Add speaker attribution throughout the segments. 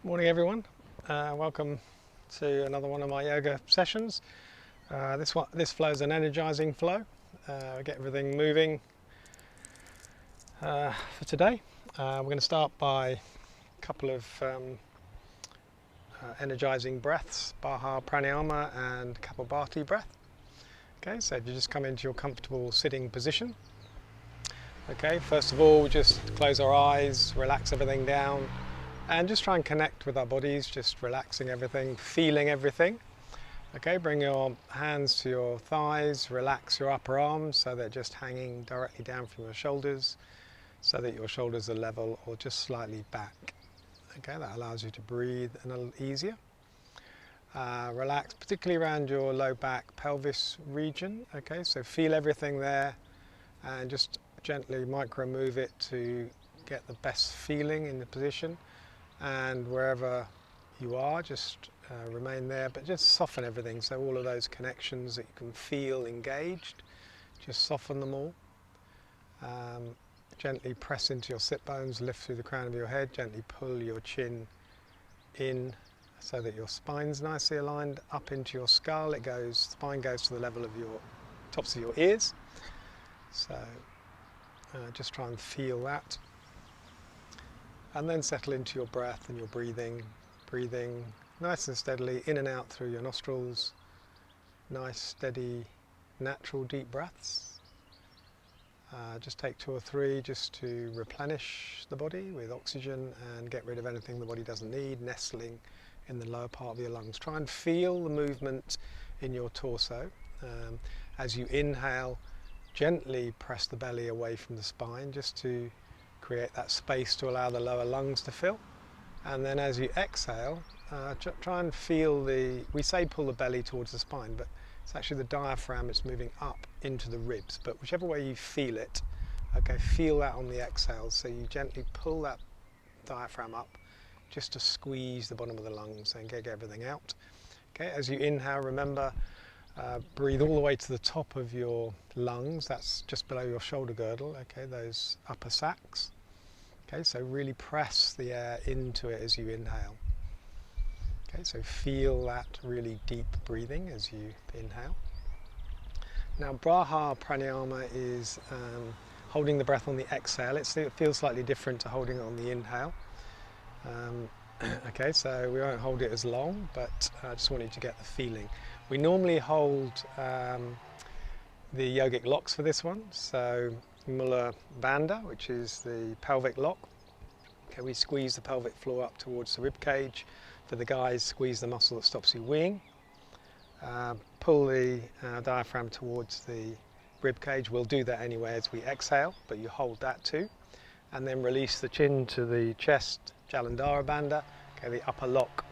Speaker 1: Morning everyone, welcome to another one of my yoga sessions. This flow is an energizing flow. Get everything moving for today. We're going to start by a couple of energizing breaths, Baha Pranayama and Kapalbhati breath. Okay, so if you just come into your comfortable sitting position. Okay, first of all, just close our eyes, relax everything down. And just try and connect with our bodies, just relaxing everything, feeling everything. Okay, bring your hands to your thighs, relax your upper arms so they're just hanging directly down from your shoulders so that your shoulders are level or just slightly back. Okay, that allows you to breathe a little easier. Relax, particularly around your low back pelvis region. Okay, so feel everything there and just gently micro move it to get the best feeling in the position. And wherever you are, just remain there, but just soften everything. So all of those connections that you can feel engaged, just soften them all. Gently press into your sit bones, lift through the crown of your head, gently pull your chin in so that your spine's nicely aligned up into your skull. Spine goes to the level of your tops of your ears. So just try and feel that. And then settle into your breath and your breathing nice and steadily in and out through your nostrils. Nice, steady, natural deep breaths. Just take 2 or 3 just to replenish the body with oxygen and get rid of anything the body doesn't need, nestling in the lower part of your lungs. Try and feel the movement in your torso. As you inhale, gently press the belly away from the spine just to create that space to allow the lower lungs to fill. And then as you exhale, try and feel we say pull the belly towards the spine, but it's actually the diaphragm that's moving up into the ribs. But whichever way you feel it, okay, feel that on the exhale. So you gently pull that diaphragm up just to squeeze the bottom of the lungs and get everything out. Okay, as you inhale, remember, breathe all the way to the top of your lungs. That's just below your shoulder girdle, okay, those upper sacs. Okay, so really press the air into it as you inhale. Okay, so feel that really deep breathing as you inhale. Now, Baha Pranayama is holding the breath on the exhale. It feels slightly different to holding it on the inhale. Okay, so we won't hold it as long, but I just want you to get the feeling. We normally hold the yogic locks for this one. So Mula Bandha, which is the pelvic lock. Okay, we squeeze the pelvic floor up towards the rib cage. For the guys, squeeze the muscle that stops you weeing. Pull the diaphragm towards the rib cage. We'll do that anyway as we exhale, but you hold that too. And then release the chin to the chest, Jalandhara Bandha, okay, the upper lock.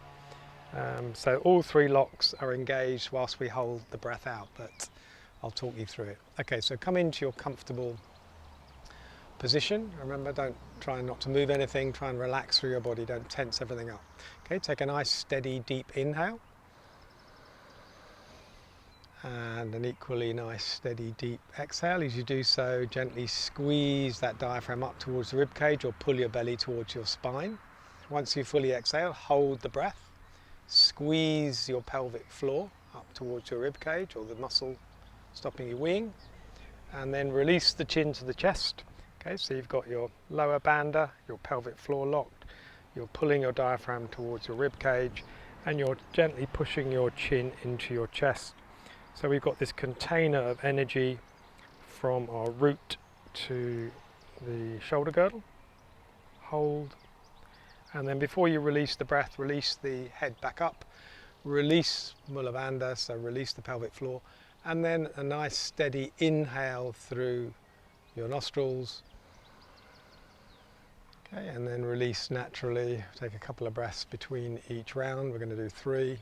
Speaker 1: So all 3 locks are engaged whilst we hold the breath out, but I'll talk you through it. Okay, so come into your comfortable position. Remember, try not to move anything, try and relax through your body, don't tense everything up. Okay, take a nice steady deep inhale. And an equally nice steady deep exhale. As you do so, gently squeeze that diaphragm up towards the rib cage or pull your belly towards your spine. Once you fully exhale, hold the breath. Squeeze your pelvic floor up towards your rib cage or the muscle stopping you weeing. And then release the chin to the chest. Okay, so you've got your lower bandha, your pelvic floor locked, you're pulling your diaphragm towards your rib cage, and you're gently pushing your chin into your chest. So we've got this container of energy from our root to the shoulder girdle. Hold. And then before you release the breath, release the head back up. Release Mula Bandha, so release the pelvic floor. And then a nice steady inhale through your nostrils. Okay, and then release naturally. Take a couple of breaths between each round. We're going to do 3.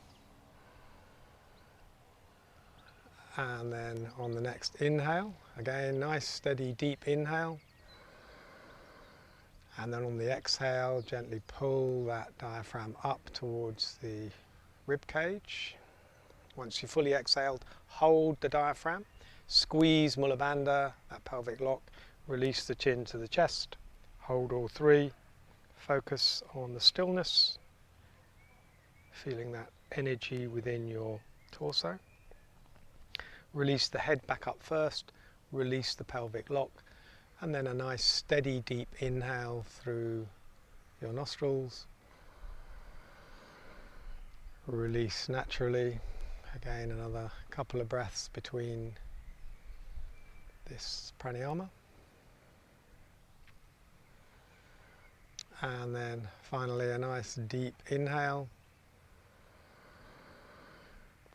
Speaker 1: And then on the next inhale, again, nice steady deep inhale. And then on the exhale, gently pull that diaphragm up towards the rib cage. Once you fully exhaled, hold the diaphragm, squeeze Mula Bandha, that pelvic lock, release the chin to the chest, hold all 3, focus on the stillness, feeling that energy within your torso. Release the head back up first, release the pelvic lock, and then a nice steady deep inhale through your nostrils. Release naturally. Again, another couple of breaths between this pranayama. And then finally a nice deep inhale,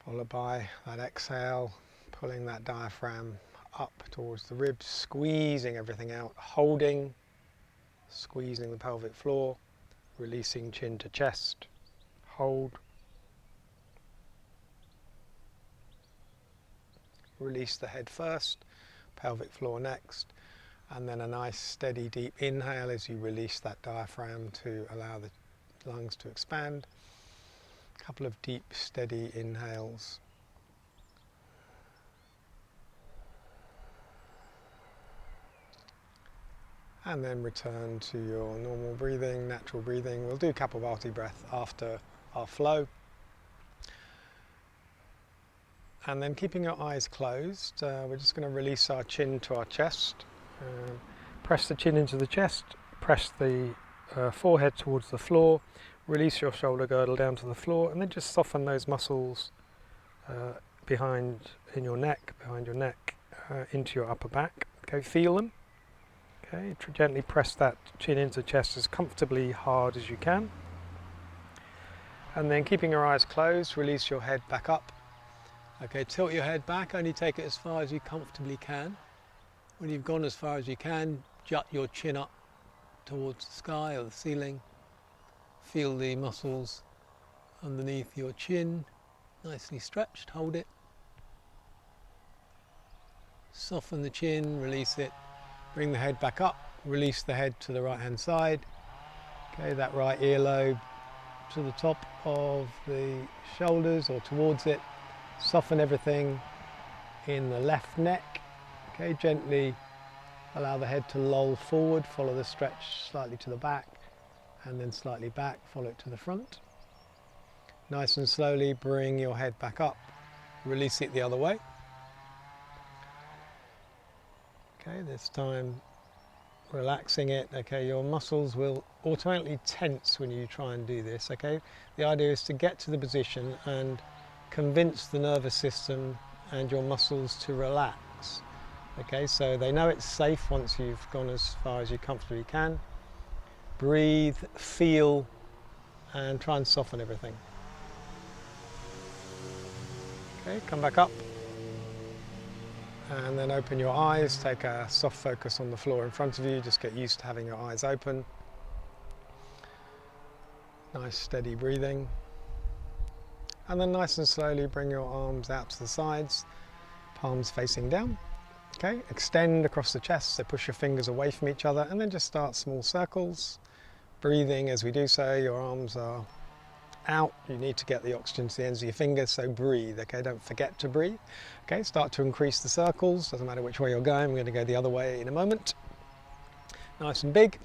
Speaker 1: followed by that exhale, pulling that diaphragm up towards the ribs, squeezing everything out, holding, squeezing the pelvic floor, releasing chin to chest, hold. Release the head first, pelvic floor next, and then a nice steady deep inhale as you release that diaphragm to allow the lungs to expand. A couple of deep steady inhales. And then return to your normal breathing, natural breathing. We'll do Kapalbhati breath after our flow. And then keeping your eyes closed, we're just going to release our chin to our chest. Press the chin into the chest, press the forehead towards the floor, release your shoulder girdle down to the floor, and then just soften those muscles behind your neck, into your upper back. Okay, feel them. Okay, gently press that chin into the chest as comfortably hard as you can. And then keeping your eyes closed, release your head back up. Okay, tilt your head back, only take it as far as you comfortably can. When you've gone as far as you can, jut your chin up towards the sky or the ceiling. Feel the muscles underneath your chin, nicely stretched, hold it. Soften the chin, release it, bring the head back up, release the head to the right hand side. Okay, that right earlobe to the top of the shoulders or towards it. Soften everything in the left neck. Okay, gently allow the head to loll forward, follow the stretch slightly to the back, and then slightly back, follow it to the front. Nice and slowly bring your head back up, release it the other way. Okay, this time relaxing it. Okay, your muscles will automatically tense when you try and do this. Okay, the idea is to get to the position and convince the nervous system and your muscles to relax. Okay, so they know it's safe once you've gone as far as you comfortably can. Breathe, feel, and try and soften everything. Okay, come back up. And then open your eyes, take a soft focus on the floor in front of you, just get used to having your eyes open. Nice steady breathing. And then nice and slowly bring your arms out to the sides, palms facing down. Okay, extend across the chest, so push your fingers away from each other and then just start small circles. Breathing as we do so, your arms are out. You need to get the oxygen to the ends of your fingers, so breathe. Okay, don't forget to breathe. Okay, start to increase the circles, doesn't matter which way you're going, we're going to go the other way in a moment. Nice and big.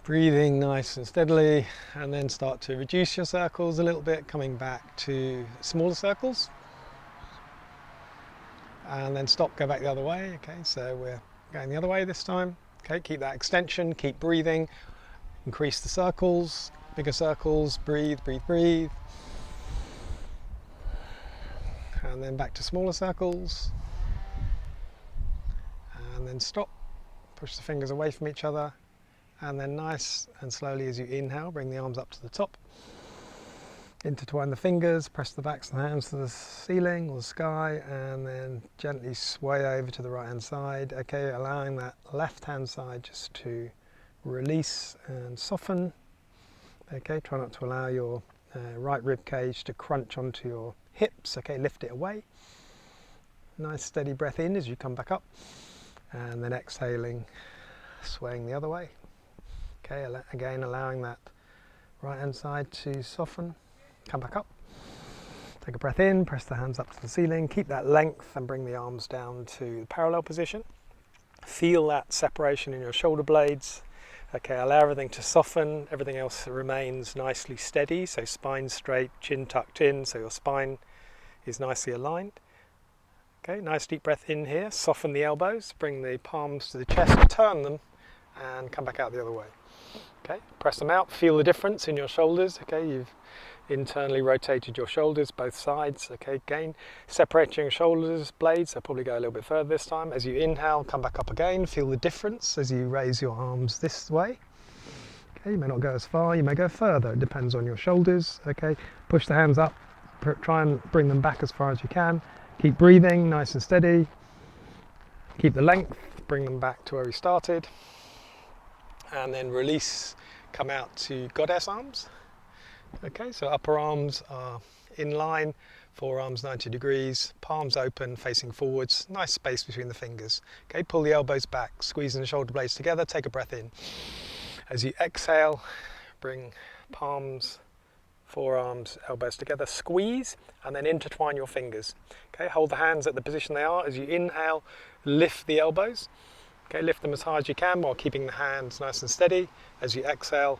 Speaker 1: Breathing nice and steadily, and then start to reduce your circles a little bit, coming back to smaller circles. And then stop, go back the other way. Okay, so we're going the other way this time. Okay, keep that extension, keep breathing, increase the circles, bigger circles, breathe, breathe, breathe. And then back to smaller circles. And then stop, push the fingers away from each other. And then nice and slowly as you inhale, bring the arms up to the top. Intertwine the fingers, press the backs of the hands to the ceiling or the sky, and then gently sway over to the right hand side. Okay, allowing that left hand side just to release and soften. Okay, try not to allow your right rib cage to crunch onto your hips. Okay, lift it away. Nice steady breath in as you come back up, and then exhaling, swaying the other way. Okay, again allowing that right hand side to soften, come back up. Take a breath in, press the hands up to the ceiling, keep that length and bring the arms down to the parallel position. Feel that separation in your shoulder blades Okay, allow everything to soften, everything else remains nicely steady, so spine straight, chin tucked in, so your spine is nicely aligned. Okay, nice deep breath in here, soften the elbows, bring the palms to the chest, turn them and come back out the other way. Okay, press them out, feel the difference in your shoulders. Okay, you've internally rotated your shoulders, both sides. Okay, again, separating your shoulders blades, I'll probably go a little bit further this time. As you inhale, come back up again, feel the difference as you raise your arms this way. Okay, you may not go as far, you may go further, it depends on your shoulders. Okay, push the hands up, try and bring them back as far as you can. Keep breathing, nice and steady. Keep the length, bring them back to where we started. And then release, come out to goddess arms. Okay, so upper arms are in line, forearms 90 degrees, palms open, facing forwards, nice space between the fingers. Okay, pull the elbows back, squeezing the shoulder blades together, take a breath in. As you exhale, bring palms, forearms, elbows together, squeeze, and then intertwine your fingers. Okay, hold the hands at the position they are. As you inhale, lift the elbows. Okay, lift them as high as you can while keeping the hands nice and steady. As you exhale,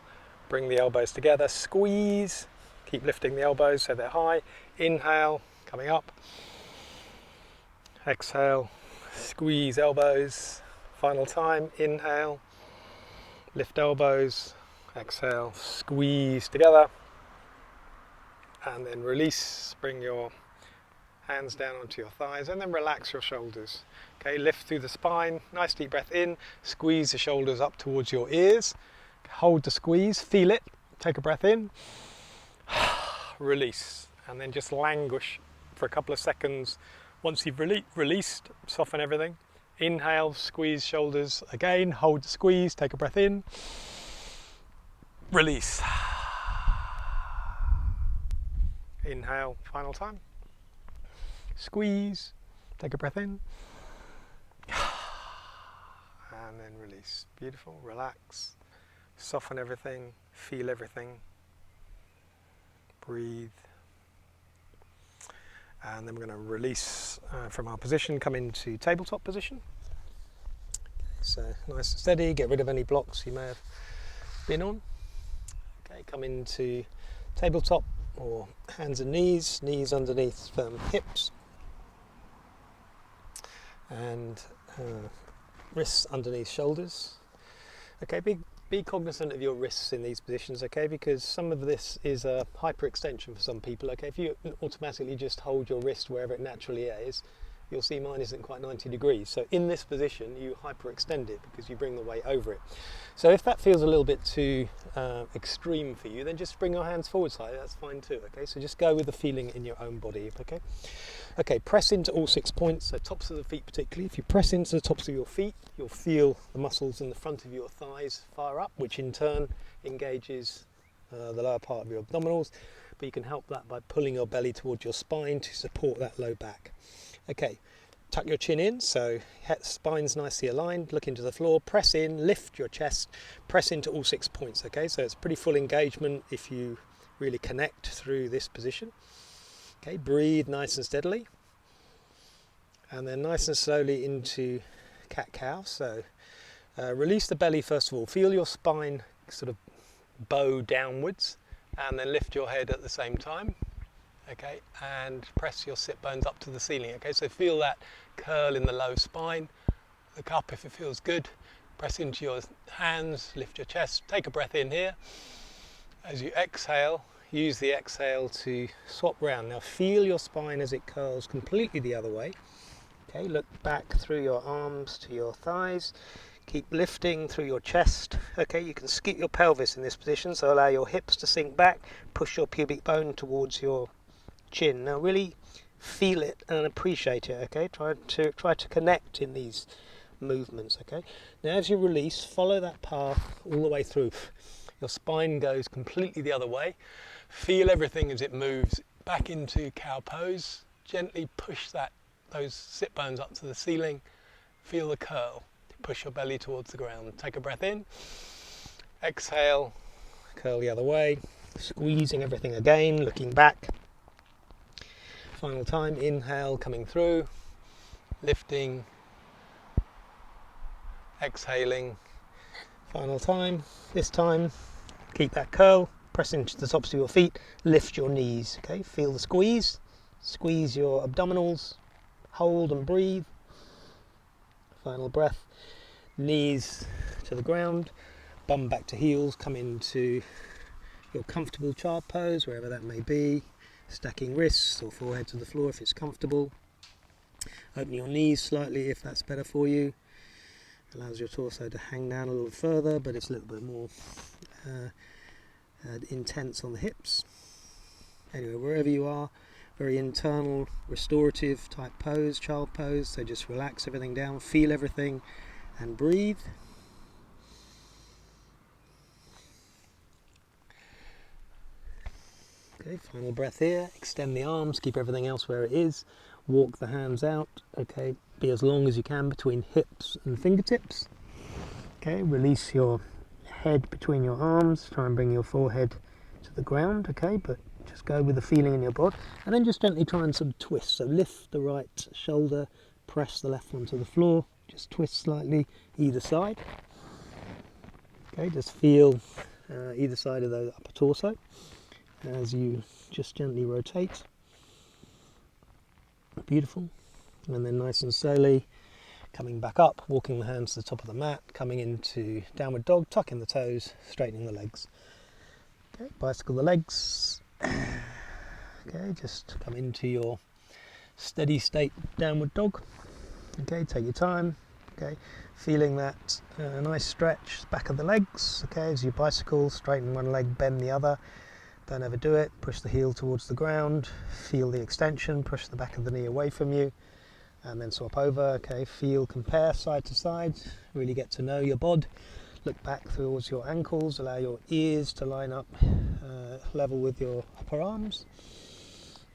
Speaker 1: bring the elbows together, squeeze, keep lifting the elbows so they're high. Inhale, coming up. Exhale, squeeze elbows. Final time, inhale, lift elbows. Exhale, squeeze together. And then release, bring your hands down onto your thighs and then relax your shoulders. Okay, lift through the spine, nice deep breath in, squeeze the shoulders up towards your ears. Hold the squeeze, feel it, take a breath in, release, and then just languish for a couple of seconds. Once you've released, soften everything. Inhale, squeeze shoulders again, hold the squeeze, take a breath in, release. Inhale, final time. Squeeze, take a breath in, and then release. Beautiful, relax. Soften everything, feel everything, breathe. And then we're going to release from our position, come into tabletop position. So nice and steady, get rid of any blocks you may have been on. Okay, come into tabletop or hands and knees underneath hips. And wrists underneath shoulders. Okay, be cognizant of your wrists in these positions, okay, because some of this is a hyperextension for some people. Okay, if you automatically just hold your wrist wherever it naturally is, you'll see mine isn't quite 90 degrees. So in this position, you hyperextend it because you bring the weight over it. So if that feels a little bit too extreme for you, then just bring your hands forward slightly, that's fine too, okay? So just go with the feeling in your own body, okay? Okay, press into all 6 points, so tops of the feet particularly. If you press into the tops of your feet, you'll feel the muscles in the front of your thighs fire up, which in turn engages the lower part of your abdominals, but you can help that by pulling your belly towards your spine to support that low back. Okay, tuck your chin in, so spine's nicely aligned, look into the floor, press in, lift your chest, press into all 6 points, okay? So it's pretty full engagement if you really connect through this position. Okay, breathe nice and steadily. And then nice and slowly into cat-cow. So release the belly first of all, feel your spine sort of bow downwards, and then lift your head at the same time. Okay, and press your sit bones up to the ceiling. Okay, so feel that curl in the low spine. Look up if it feels good. Press into your hands, lift your chest, take a breath in here. As you exhale, use the exhale to swap round. Now feel your spine as it curls completely the other way. Okay, look back through your arms to your thighs. Keep lifting through your chest. Okay, you can scoot your pelvis in this position, so allow your hips to sink back, push your pubic bone towards your chin. Now really feel it and appreciate it, okay? Try to connect in these movements, okay? Now as you release, follow that path all the way through. Your spine goes completely the other way. Feel everything as it moves back into cow pose. Gently push those sit bones up to the ceiling. Feel the curl. Push your belly towards the ground. Take a breath in. Exhale, curl the other way. Squeezing everything again, looking back. Final time, inhale, coming through, lifting, exhaling, Final time. This time, keep that curl, press into the tops of your feet, lift your knees, okay? Feel the squeeze, squeeze your abdominals, hold and breathe. Final breath, knees to the ground, bum back to heels, come into your comfortable child pose, wherever that may be, stacking wrists or forehead to the floor if it's comfortable. Open your knees slightly if that's better for you. Allows your torso to hang down a little further, but it's a little bit more intense on the hips. Anyway, wherever you are, very internal, restorative type pose, child pose. So just relax everything down, feel everything, and breathe. Okay, final breath here. Extend the arms, keep everything else where it is. Walk the hands out. Okay, be as long as you can between hips and fingertips. Okay, release your head between your arms. Try and bring your forehead to the ground. Okay, but just go with the feeling in your body, and then just gently try and sort of twist. So lift the right shoulder, press the left one to the floor. Just twist slightly either side. Okay, just feel either side of the upper torso as you just gently rotate. Beautiful. And then nice and slowly coming back up, walking the hands to the top of the mat, coming into downward dog, tucking the toes, straightening the legs. Okay, bicycle the legs. Okay, just come into your steady state downward dog. Okay, take your time. Okay, feeling that nice stretch back of the legs. Okay, as you bicycle, straighten one leg, bend the other. Don't overdo it. Push the heel towards the ground. Feel the extension. Push the back of the knee away from you, and then swap over. Okay, feel, compare side to side. Really get to know your bod. Look back towards your ankles. Allow your ears to line up level with your upper arms.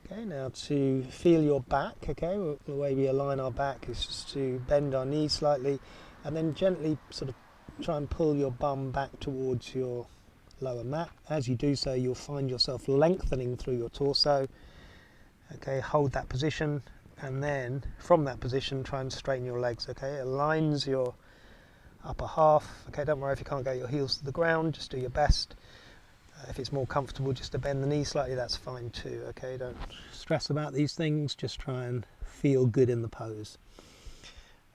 Speaker 1: Okay, now to feel your back. Okay, the way we align our back is just to bend our knees slightly, and then gently sort of try and pull your bum back towards your lower mat. As you do so, you'll find yourself lengthening through your torso. Okay, hold that position, and then from that position try and straighten your legs. Okay, it aligns your upper half. Okay, don't worry if you can't get your heels to the ground, just do your best. If it's more comfortable just to bend the knee slightly, that's fine too. Okay, don't stress about these things, just try and feel good in the pose.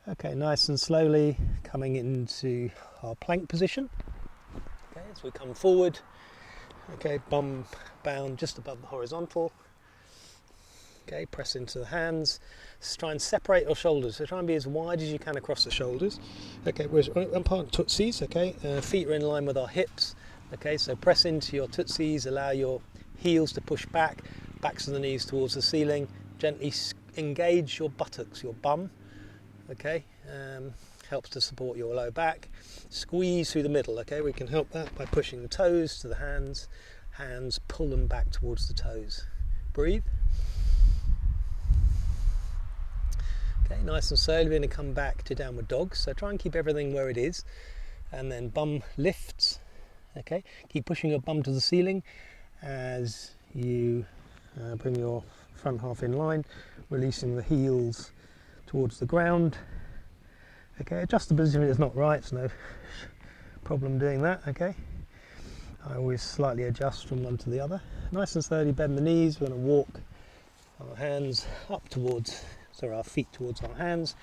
Speaker 1: Okay, nice and slowly coming into our plank position. Okay, as we come forward, okay, bum bound just above the horizontal. Okay, press into the hands. Just try and separate your shoulders. So try and be as wide as you can across the shoulders. Okay, whereas one part tootsies. Okay, feet are in line with our hips. Okay, so press into your tootsies. Allow your heels to push back, backs of the knees towards the ceiling. Gently engage your buttocks, your bum. Okay, helps to support your low back. Squeeze through the middle. Okay, we can help that by pushing the toes to the hands. Hands, pull them back towards the toes. Breathe. Okay, nice and slowly we're going to come back to downward dog. So try and keep everything where it is, and then bum lifts. Okay, keep pushing your bum to the ceiling as you bring your front half in line, releasing the heels towards the ground. Okay, adjust the position if it's not right, it's no problem doing that. Okay, I always slightly adjust from one to the other. Nice and slowly bend the knees. We're going to walk our hands up towards, so our feet towards our hands,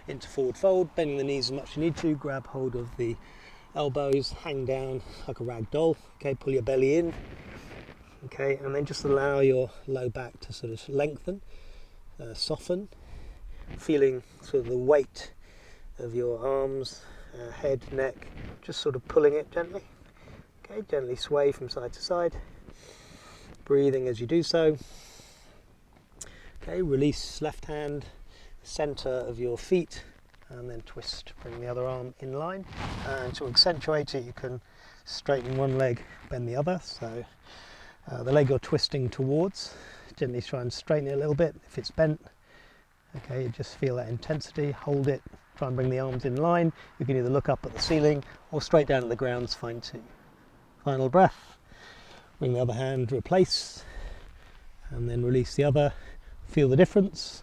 Speaker 1: into forward fold, bending the knees as much as you need to. Grab hold of the elbows, hang down like a rag doll. Okay, pull your belly in. Okay, and then just allow your low back to sort of lengthen, soften, feeling sort of the weight of your arms, head, neck, just sort of pulling it gently. Okay, gently sway from side to side, breathing as you do so. Okay, release left hand, center of your feet, and then twist, bring the other arm in line. And to accentuate it, you can straighten one leg, bend the other. So the leg you're twisting towards, gently try and straighten it a little bit. If it's bent, okay, just feel that intensity, hold it, try and bring the arms in line. You can either look up at the ceiling or straight down at the ground, it's fine too. Final breath, bring the other hand, replace, and then release the other. Feel the difference.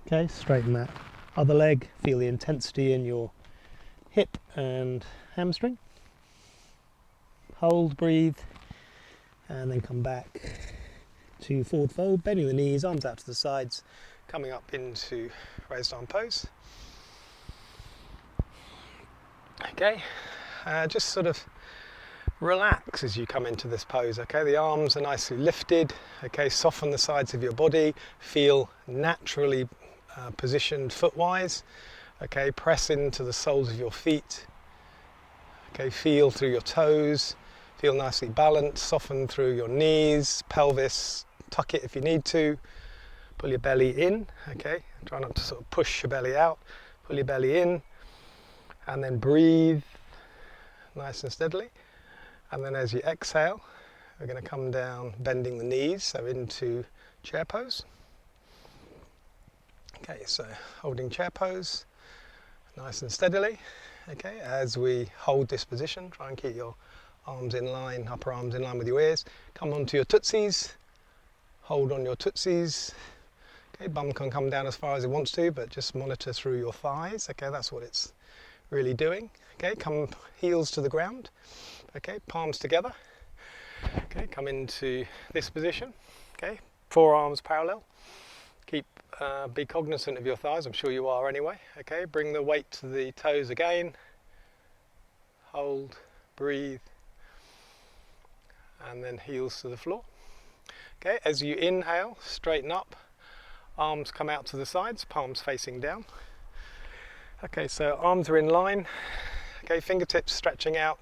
Speaker 1: Okay, straighten that other leg, feel the intensity in your
Speaker 2: hip and hamstring. Hold, breathe, and then come back to forward fold, bending the knees, arms out to the sides, coming up into raised arm pose. Okay, just sort of relax as you come into this pose. Okay, the arms are nicely lifted. Okay, soften the sides of your body, feel naturally positioned footwise. Okay, press into the soles of your feet. Okay, feel through your toes, feel nicely balanced, soften through your knees, pelvis, tuck it if you need to, pull your belly in. Okay, try not to sort of push your belly out, pull your belly in, and then breathe nice and steadily. And then as you exhale, we're going to come down bending the knees, so into chair pose. Okay, so holding chair pose nice and steadily. Okay, as we hold this position, try and keep your arms in line, upper arms in line with your ears. Come onto your tootsies, hold on your tootsies. Okay, bum can come down as far as it wants to, but just monitor through your thighs. Okay, that's what it's really doing. Okay, come heels to the ground. Okay, palms together. Okay, come into this position. Okay, forearms parallel. Be cognizant of your thighs, I'm sure you are anyway. Okay, bring the weight to the toes again. Hold, breathe, and then heels to the floor. Okay, as you inhale, straighten up, arms come out to the sides, palms facing down. Okay, so arms are in line. Okay, fingertips stretching out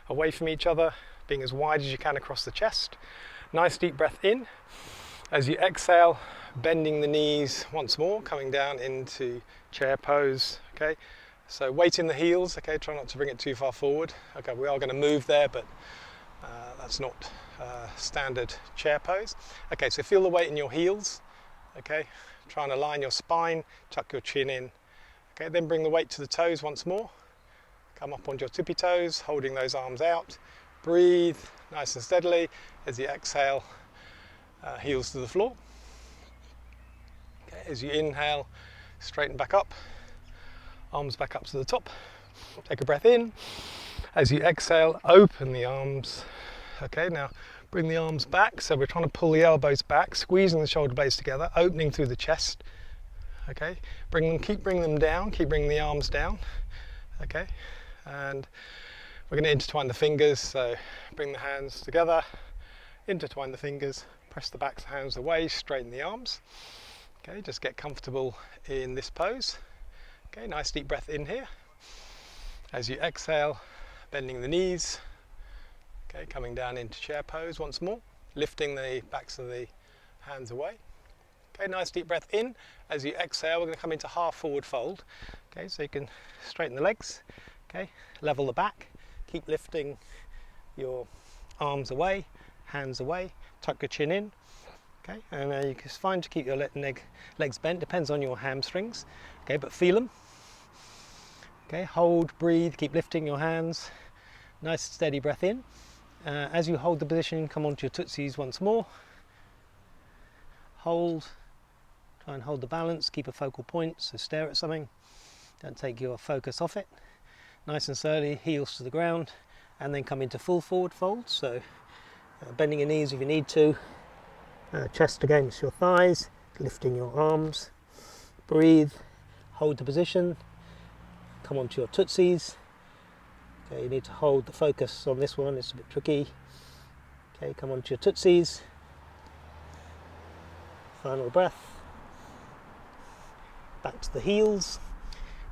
Speaker 2: away from each other, being as wide as you can across the chest. Nice deep breath in. As you exhale, bending the knees once more, coming down into chair pose. Okay, so weight in the heels. Okay, try not to bring it too far forward. Okay, we are going to move there, but that's not standard chair pose. Okay, so feel the weight in your heels. Okay, try and align your spine, tuck your chin in. Okay, then bring the weight to the toes once more. Come up onto your tippy toes, holding those arms out. Breathe nice and steadily. As you exhale, heels to the floor. Okay, as you inhale, straighten back up, arms back up to the top. Take a breath in. As you exhale, open the arms. Okay, now bring the arms back. So we're trying to pull the elbows back, squeezing the shoulder blades together, opening through the chest. Okay, keep bringing them down, keep bringing the arms down. Okay, and we're going to intertwine the fingers. So bring the hands together, intertwine the fingers, press the backs of the hands away, straighten the arms. Okay, just get comfortable in this pose. Okay, nice deep breath in here. As you exhale, bending the knees. Okay, coming down into chair pose once more, lifting the backs of the hands away. Okay, nice deep breath in. As you exhale, we're going to come into half forward fold. Okay, so you can straighten the legs. Okay, level the back. Keep lifting your arms away, hands away. Tuck your chin in. Okay, and it's fine to keep your legs bent. Depends on your hamstrings. Okay, but feel them. Okay, hold, breathe. Keep lifting your hands. Nice steady breath in. As you hold the position, come onto your tootsies once more. Hold. Try and hold the balance, keep a focal point, so stare at something. Don't take your focus off it. Nice and slowly, heels to the ground, and then come into full forward fold. So bending your knees if you need to, chest against your thighs, lifting your arms. Breathe, hold the position, come onto your tootsies. Okay, you need to hold the focus on this one, it's a bit tricky. Okay, come onto your tootsies. Final breath. Back to the heels,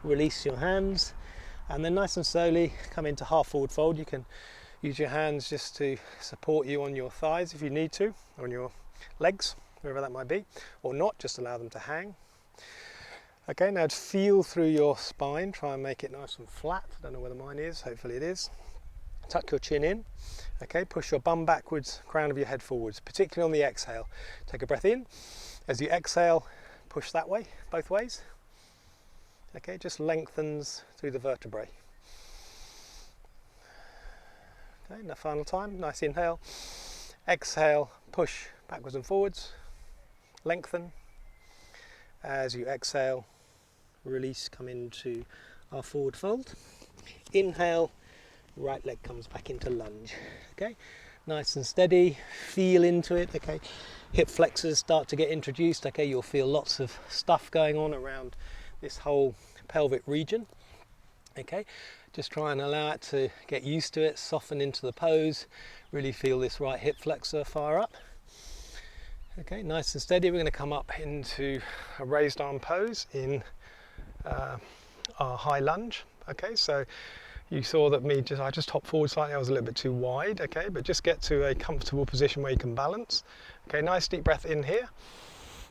Speaker 2: release your hands, and then nice and slowly come into half forward fold. You can use your hands just to support you on your thighs if you need to, on your legs, wherever that might be, or not, just allow them to hang. Okay, now feel through your spine, try and make it nice and flat. I don't know whether mine is, hopefully it is. Tuck your chin in. Okay, push your bum backwards, crown of your head forwards, particularly on the exhale. Take a breath in. As you exhale, push that way, both ways. Okay, just lengthens through the vertebrae. Okay, now final time, nice inhale. Exhale, push backwards and forwards. Lengthen. As you exhale, release, come into our forward fold. Inhale, right leg comes back into lunge. Okay, nice and steady, feel into it. Okay, hip flexors start to get introduced. Okay, you'll feel lots of stuff going on around this whole pelvic region. Okay, just try and allow it to get used to it, soften into the pose, really feel this right hip flexor fire up. Okay, nice and steady. We're going to come up into a raised arm pose in our high lunge. Okay, so you saw that I just hopped forward slightly, I was a little bit too wide. Okay, but just get to a comfortable position where you can balance. Okay, nice deep breath in here.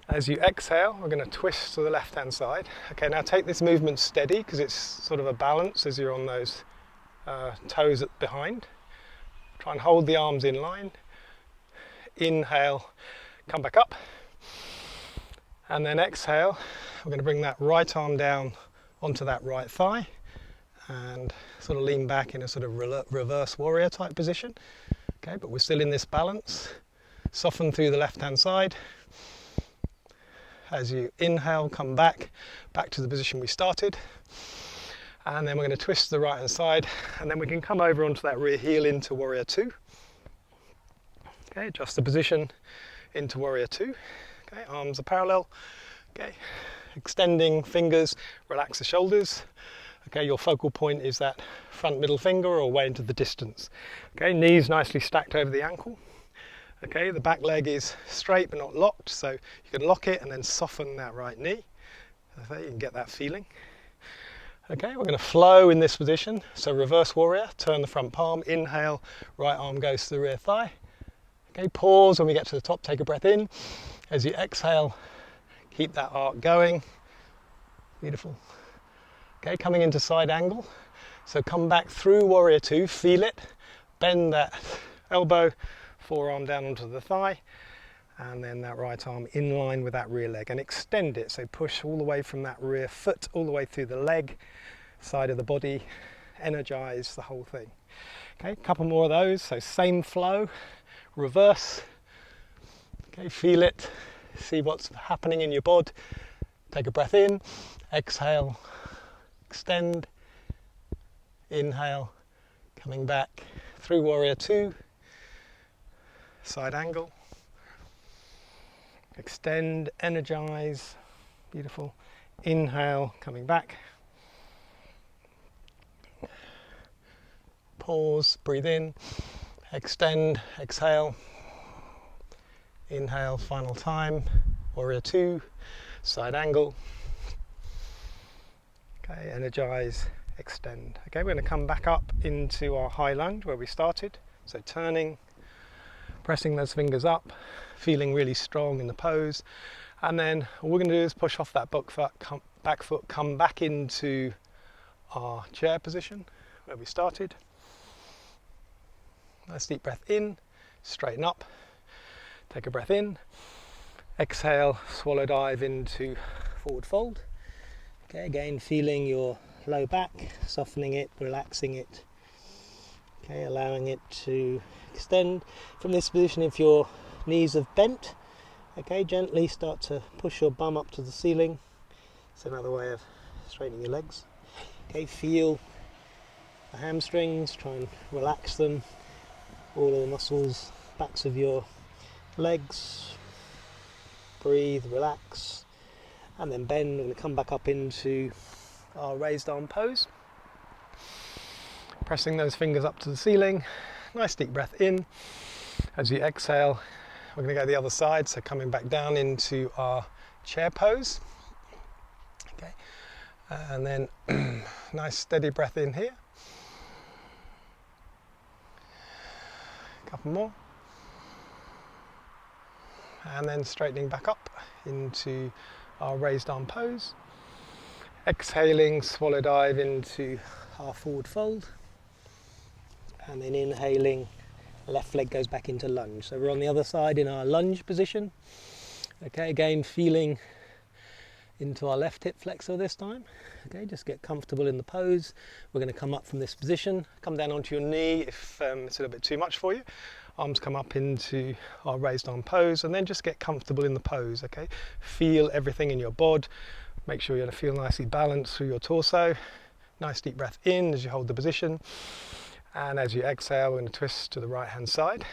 Speaker 2: As you exhale, we're going to twist to the left hand side. Okay, now take this movement steady because it's sort of a balance as you're on those toes behind. Try and hold the arms in line. Inhale, come back up. And then exhale, we're going to bring that right arm down onto that right thigh and sort of lean back in a sort of reverse warrior type position. Okay, but we're still in this balance. Soften through the left hand side. As you inhale, come back to the position we started. And then we're going to twist to the right hand side, and then we can come over onto that rear heel into warrior two. Okay, adjust the position into warrior two. Okay, arms are parallel. Okay, extending fingers, relax the shoulders. Okay, your focal point is that front middle finger or way into the distance. Okay, knees nicely stacked over the ankle. Okay, the back leg is straight but not locked, so you can lock it and then soften that right knee. Okay, you can get that feeling. Okay, we're going to flow in this position. So reverse warrior, turn the front palm, inhale, right arm goes to the rear thigh. Okay, pause when we get to the top, take a breath in. As you exhale, keep that arc going. Beautiful. Okay, coming into side angle. So come back through warrior two, feel it, bend that elbow, forearm down onto the thigh, and then that right arm in line with that rear leg and extend it. So push all the way from that rear foot all the way through the leg, side of the body, energize the whole thing. Okay, a couple more of those. So same flow, reverse. Okay, feel it, see what's happening in your bod. Take a breath in, exhale, extend, inhale, coming back through warrior two, side angle, extend, energize, beautiful, inhale, coming back, pause, breathe in, extend, exhale, inhale, final time, warrior two, side angle, okay, energize, extend. Okay, we're going to come back up into our high lunge where we started, so turning, pressing those fingers up, feeling really strong in the pose, and then all we're going to do is push off that back foot, come back into our chair position where we started. Nice deep breath in, straighten up, take a breath in, exhale, swallow dive into forward fold. Okay, again feeling your low back, softening it, relaxing it. Okay, allowing it to extend from this position. If your knees have bent, okay, gently start to push your bum up to the ceiling. It's another way of straightening your legs. Okay, feel the hamstrings, try and relax them, all of the muscles, backs of your legs. Breathe, relax, and then bend. We're going to come back up into our raised arm pose. Pressing those fingers up to the ceiling. Nice deep breath in. As you exhale, we're going to go the other side, so coming back down into our chair pose. Okay, and then nice steady breath in here. A couple more. And then straightening back up into our raised arm pose. Exhaling, swallow dive into our forward fold. And then inhaling, left leg goes back into lunge. So we're on the other side in our lunge position. Okay, again feeling into our left hip flexor this time. Okay, just get comfortable in the pose. We're going to come up from this position, come down onto your knee if it's a little bit too much for you. Arms come up into our raised arm pose, and then just get comfortable in the pose. Okay, feel everything in your bod. Make sure you feel nicely balanced through your torso. Nice deep breath in as you hold the position. And as you exhale, we're going to twist to the right hand side.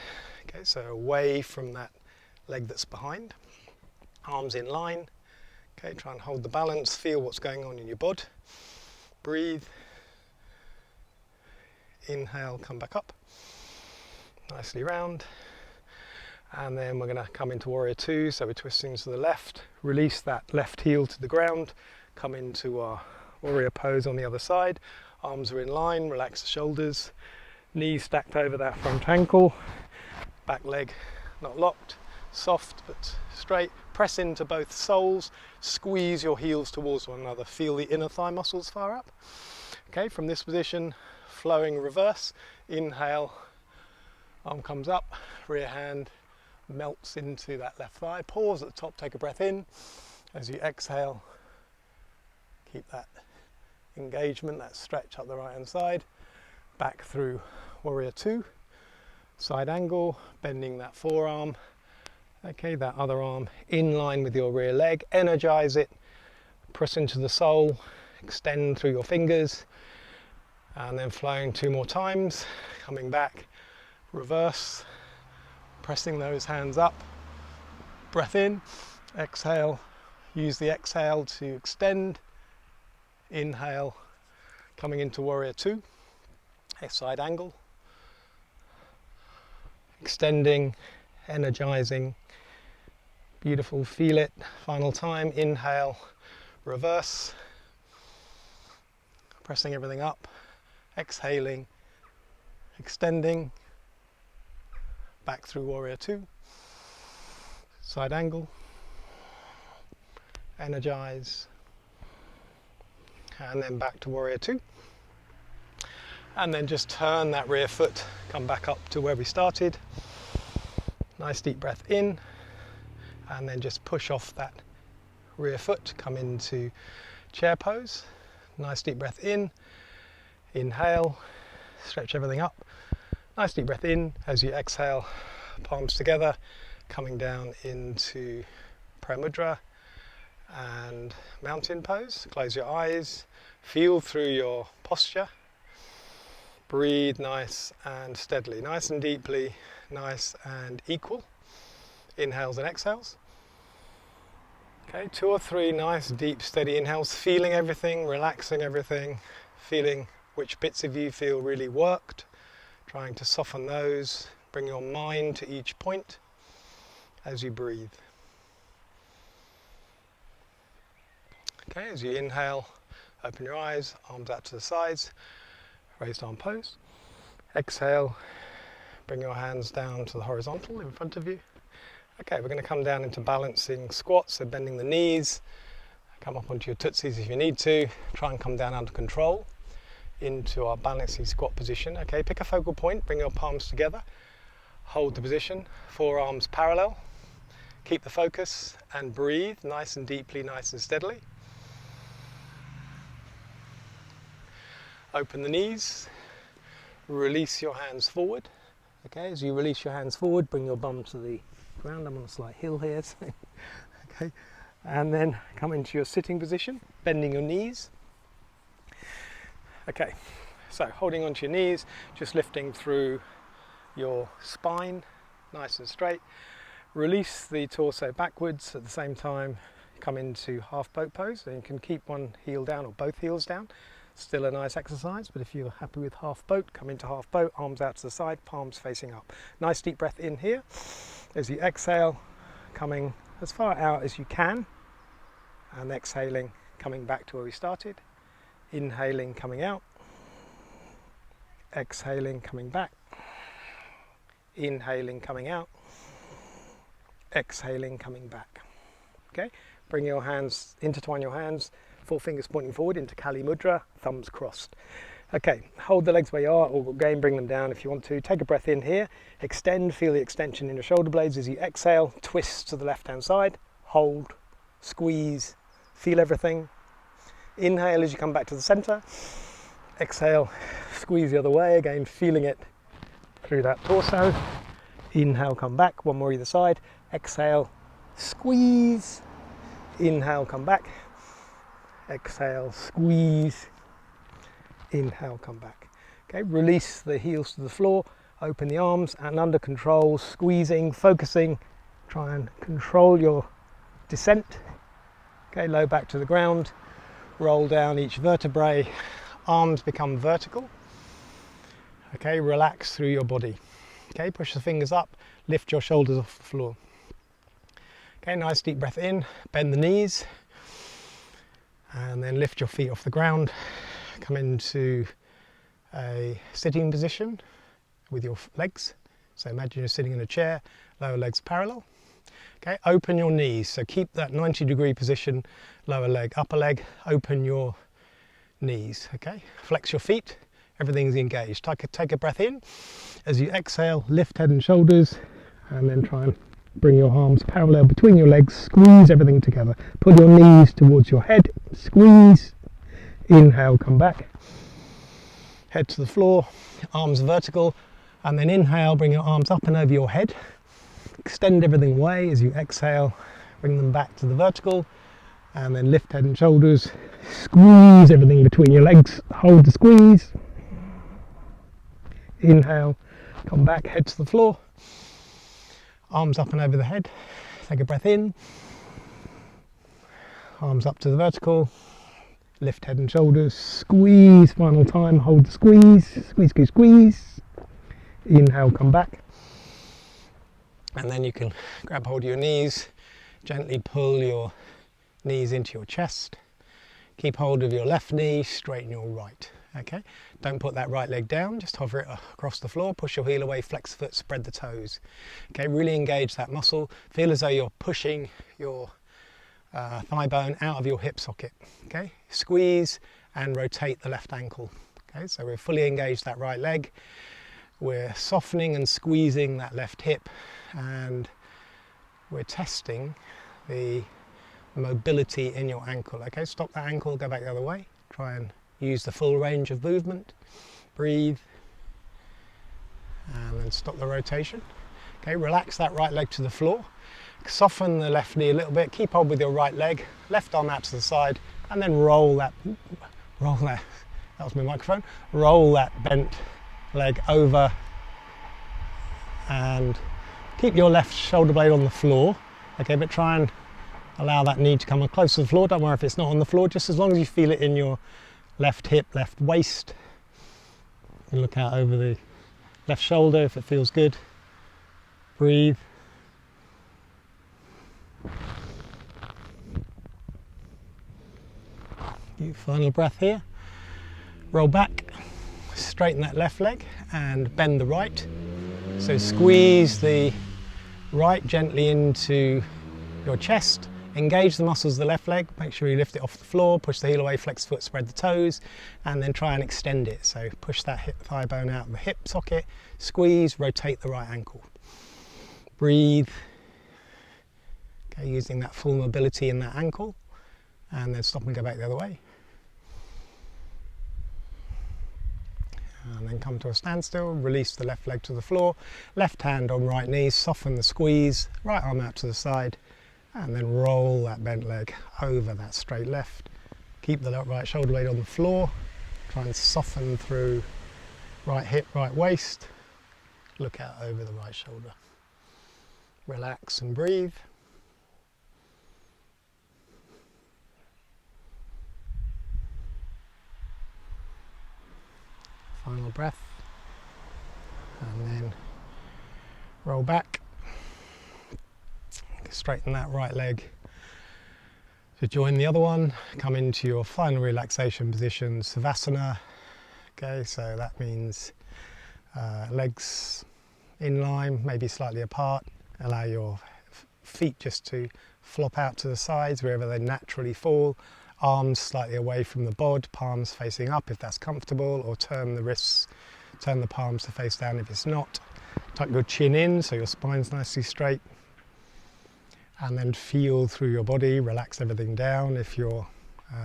Speaker 2: Okay, so away from that leg that's behind. Arms in line. Okay, try and hold the balance. Feel what's going on in your bod. Breathe. Inhale, come back up. Nicely round. And then we're going to come into warrior two. So we're twisting to the left. Release that left heel to the ground. Come into our warrior pose on the other side. Arms are in line, relax the shoulders, knees stacked over that front ankle, back leg not locked, soft but straight. Press into both soles, squeeze your heels towards one another, feel the inner thigh muscles fire up. Okay, from this position, flowing reverse, inhale, arm comes up, rear hand melts into that left thigh, pause at the top, take a breath in. As you exhale, keep that engagement, that stretch up the right hand side, back through warrior two, side angle, bending that forearm, okay, that other arm in line with your rear leg, energize it, press into the sole, extend through your fingers, and then flowing two more times, coming back, reverse, pressing those hands up, breath in, exhale, use the exhale to extend, inhale, coming into warrior two, a side angle, extending, energizing, beautiful, feel it, final time, inhale, reverse, pressing everything up, exhaling, extending, back through warrior two, side angle, energize, and then back to warrior two, and then just turn that rear foot, come back up to where we started, nice deep breath in, and then just push off that rear foot, come into chair pose, nice deep breath in, inhale, stretch everything up, nice deep breath in, as you exhale, palms together, coming down into Pramudra and mountain pose. Close your eyes, feel through your posture, breathe nice and steadily, nice and deeply, nice and equal, inhales and exhales. Okay, 2 or 3 nice deep steady inhales, feeling everything, relaxing everything, feeling which bits of you feel really worked, trying to soften those, bring your mind to each point as you breathe. Okay, as you inhale, open your eyes, arms out to the sides, raised arm pose. Exhale, bring your hands down to the horizontal in front of you. Okay, we're going to come down into balancing squats, so bending the knees, come up onto your tootsies if you need to, try and come down under control into our balancing squat position. Okay, pick a focal point, bring your palms together, hold the position, forearms parallel, keep the focus and breathe nice and deeply, nice and steadily. Open the knees, release your hands forward. Okay, as you release your hands forward, bring your bum to the ground. I'm on a slight hill here. So okay, and then come into your sitting position, bending your knees. Okay, so holding onto your knees, just lifting through your spine, nice and straight. Release the torso backwards at the same time, come into half boat pose. So you can keep one heel down or both heels down. Still a nice exercise, but if you're happy with half boat, come into half boat, arms out to the side, palms facing up. Nice deep breath in here. As you exhale, coming as far out as you can, and exhaling, coming back to where we started. Inhaling, coming out. Exhaling, coming back. Inhaling, coming out. Exhaling, coming back. Okay, bring your hands, intertwine your hands, 4 fingers pointing forward into Kali Mudra, thumbs crossed. Okay, hold the legs where you are, or again bring them down if you want to. Take a breath in here, extend, feel the extension in your shoulder blades. As you exhale, twist to the left hand side, hold, squeeze, feel everything. Inhale as you come back to the center. Exhale, squeeze the other way, again feeling it through that torso. Inhale, come back, one more either side. Exhale, squeeze. Inhale, come back. Exhale, squeeze. inhale, come back. Okay, release the heels to the floor, open the arms, and under control, squeezing, focusing, try and control your descent. Okay, low back to the ground, roll down each vertebrae, arms become vertical. Okay, relax through your body. Okay, push the fingers up, lift your shoulders off the floor. Okay, nice deep breath in, bend the knees, and then lift your feet off the ground. Come into a sitting position with your legs. So imagine you're sitting in a chair, lower legs parallel. Okay, open your knees. So keep that 90-degree position, lower leg, upper leg, open your knees. Okay, flex your feet, everything's engaged. Take a breath in. As you exhale, lift head and shoulders, and then try and bring your arms parallel between your legs, squeeze everything together. Pull your knees towards your head, squeeze, inhale, come back. Head to the floor, arms vertical, and then inhale, bring your arms up and over your head. Extend everything away. As you exhale, bring them back to the vertical, and then lift head and shoulders, squeeze everything between your legs, hold the squeeze. Inhale, come back, head to the floor. Arms up and over the head. Take a breath in. Arms up to the vertical. Lift head and shoulders. Squeeze, final time. Hold the squeeze. Squeeze, squeeze, squeeze. Inhale, come back. And then you can grab hold of your knees. Gently pull your knees into your chest. Keep hold of your left knee. Straighten your right. Okay, don't put that right leg down, just hover it across the floor, push your heel away, flex the foot, spread the toes. Okay, really engage that muscle. Feel as though you're pushing your thigh bone out of your hip socket. Okay, squeeze and rotate the left ankle. Okay, so we're fully engaged that right leg. We're softening and squeezing that left hip, and we're testing the mobility in your ankle. Okay, stop that ankle, go back the other way. Try and use the full range of movement. Breathe, and then stop the rotation. Okay, relax that right leg to the floor. Soften the left knee a little bit. Keep hold with your right leg. Left arm out to the side, and then roll that. That was my microphone. Roll that bent leg over, and keep your left shoulder blade on the floor. Okay, but try and allow that knee to come close to the floor. Don't worry if it's not on the floor, just as long as you feel it in your left hip, left waist. You look out over the left shoulder if it feels good. Breathe. Final breath here. Roll back, straighten that left leg and bend the right. So squeeze the right gently into your chest. Engage the muscles of the left leg, make sure you lift it off the floor, push the heel away, flex the foot, spread the toes, and then try and extend it. So push that hip thigh bone out of the hip socket, squeeze, rotate the right ankle. Breathe. Okay, using that full mobility in that ankle, and then stop and go back the other way. And then come to a standstill, release the left leg to the floor, left hand on right knee, soften the squeeze, right arm out to the side, and then roll that bent leg over that straight left. Keep the right shoulder blade on the floor. Try and soften through right hip, right waist. Look out over the right shoulder. Relax and breathe. Final breath. And then roll back. Straighten that right leg to join the other one. Come into your final relaxation position, Savasana. Okay, so that means legs in line, maybe slightly apart. Allow your feet just to flop out to the sides wherever they naturally fall. Arms slightly away from the bod, palms facing up if that's comfortable, or turn the wrists, turn the palms to face down if it's not. Tuck your chin in so your spine's nicely straight. And then feel through your body, relax everything down. If your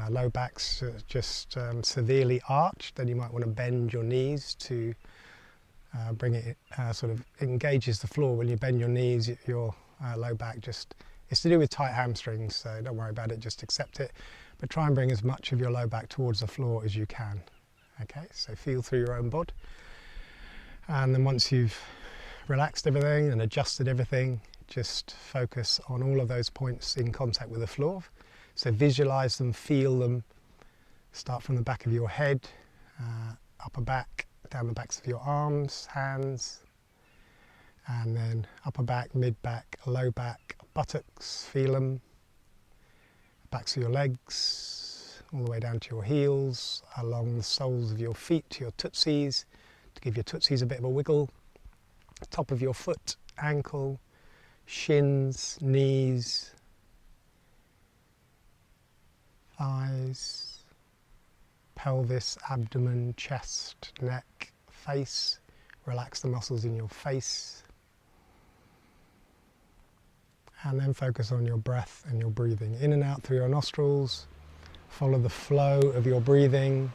Speaker 2: low back's just severely arched, then you might want to bend your knees to bring it, sort of engages the floor. When you bend your knees, your low back just, it's to do with tight hamstrings, so don't worry about it, just accept it. But try and bring as much of your low back towards the floor as you can.
Speaker 1: Okay, so feel through your own bod. And then once you've relaxed everything and adjusted everything, just focus on all of those points in contact with the floor. So visualize them, feel them. Start from the back of your head, upper back, down the backs of your arms, hands, and then upper back, mid back, low back, buttocks, feel them, backs of your legs, all the way down to your heels, along the soles of your feet to your tootsies, to give your tootsies a bit of a wiggle, top of your foot, ankle, shins, knees, thighs, pelvis, abdomen, chest, neck, face. Relax the muscles in your face. And then focus on your breath and your breathing. In and out through your nostrils. Follow the flow of your breathing.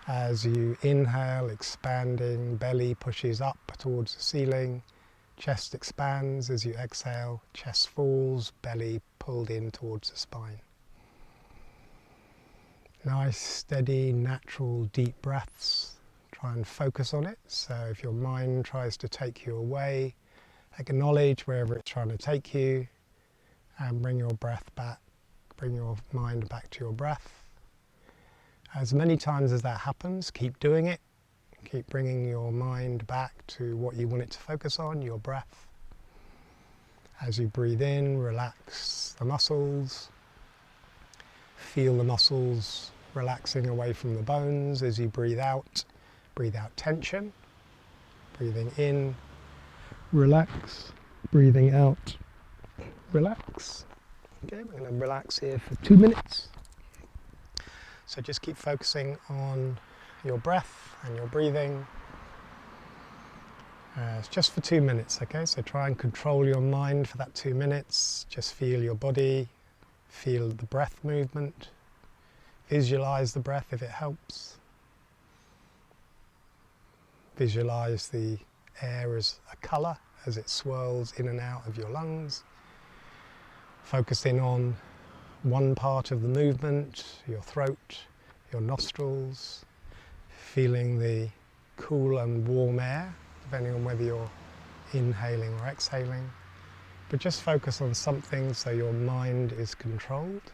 Speaker 1: As you inhale, expanding, belly pushes up towards the ceiling. Chest expands as you exhale. Chest falls, belly pulled in towards the spine. Nice, steady, natural, deep breaths. Try and focus on it. So if your mind tries to take you away, acknowledge wherever it's trying to take you and bring your breath back, bring your mind back to your breath. As many times as that happens, keep doing it. Keep bringing your mind back to what you want it to focus on, your breath. As you breathe in, relax the muscles. Feel the muscles relaxing away from the bones. As you breathe out tension. Breathing in, relax. Breathing out, relax. Okay, we're going to relax here for 2 minutes. So just keep focusing on your breath and your breathing. It's just for 2 minutes, okay? So try and control your mind for that 2 minutes. Just feel your body, feel the breath movement. Visualize the breath if it helps. Visualize the air as a colour as it swirls in and out of your lungs. Focusing on one part of the movement, your throat, your nostrils, feeling the cool and warm air, depending on whether you're inhaling or exhaling. But just focus on something so your mind is controlled.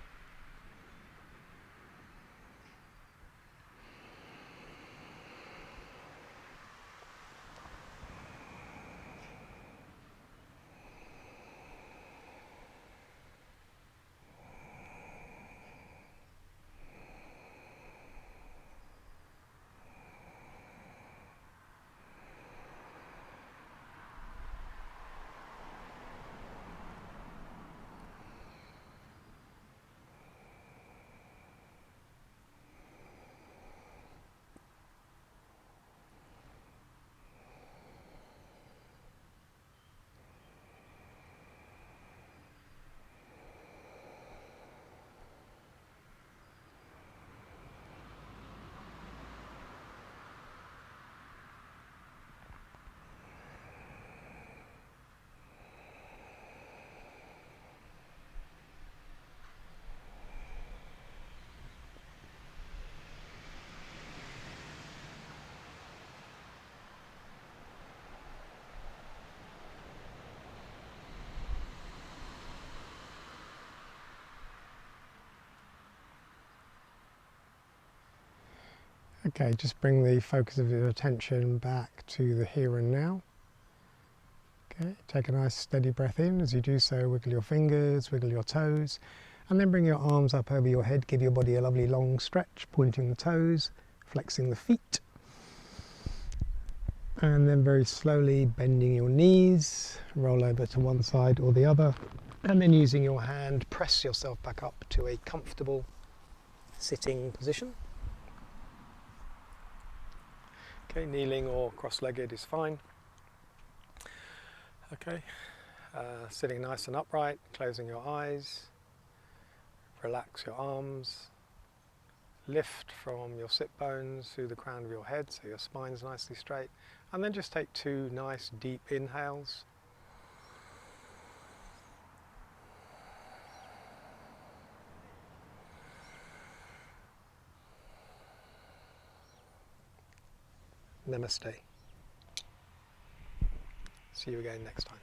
Speaker 1: Okay, just bring the focus of your attention back to the here and now. Okay, take a nice steady breath in. As you do so, wiggle your fingers, wiggle your toes, and then bring your arms up over your head. Give your body a lovely long stretch, pointing the toes, flexing the feet. And then very slowly bending your knees, roll over to one side or the other, and then using your hand, press yourself back up to a comfortable sitting position. Okay, kneeling or cross-legged is fine. Okay, sitting nice and upright, closing your eyes, relax your arms, lift from your sit bones through the crown of your head so your spine's nicely straight, and then just take 2 nice deep inhales. Namaste. See you again next time.